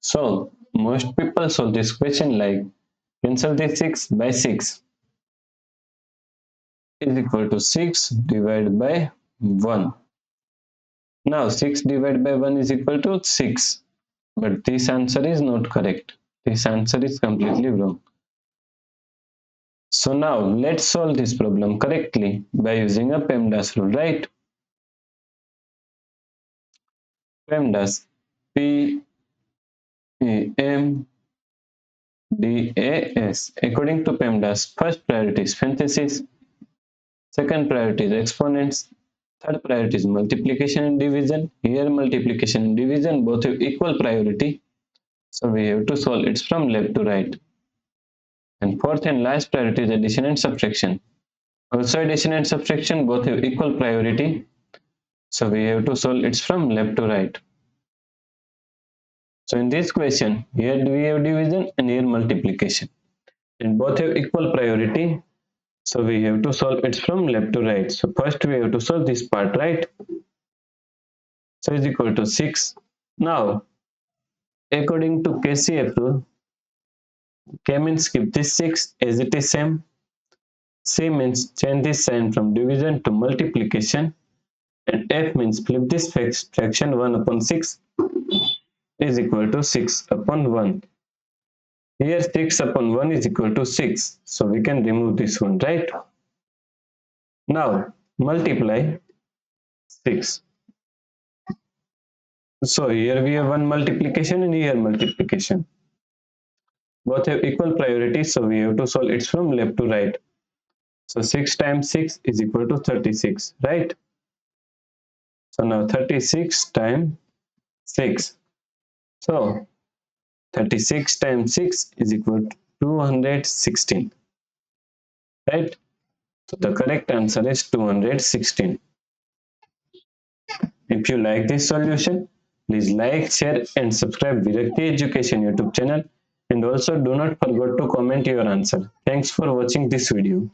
So most people solve this question like cancel this 6 by 6 is equal to 6 divided by 1. Now 6 divided by 1 is equal to 6. But this answer is not correct. This answer is completely wrong. So now let's solve this problem correctly by using a PEMDAS rule, right? PEMDAS, P-E-M-D-A-S. According to PEMDAS, first priority is parentheses, second priority is exponents, third priority is multiplication and division. Here multiplication and division both have equal priority. So we have to solve it from left to right. And fourth and last priority is addition and subtraction. Also addition and subtraction both have equal priority. So we have to solve it from left to right. So in this question, here we have division and here multiplication. And both have equal priority. So we have to solve it from left to right. So first we have to solve this part, right? So is equal to 6. Now, according to KCF rule, K means keep this 6 as it is same. C means change this sign from division to multiplication. And F means flip this fraction 1 upon 6 is equal to 6 upon 1. Here 6 upon 1 is equal to 6. So we can remove this one, right? Now multiply 6. So here we have one multiplication and here multiplication. Both have equal priority, so we have to solve it from left to right. So 6 times 6 is equal to 36, right? So now 36 times 6. So 36 times 6 is equal to 216, right? So the correct answer is 216. If you like this solution, please like, share and subscribe Virakti Education YouTube channel, and also do not forget to comment your answer. Thanks for watching this video.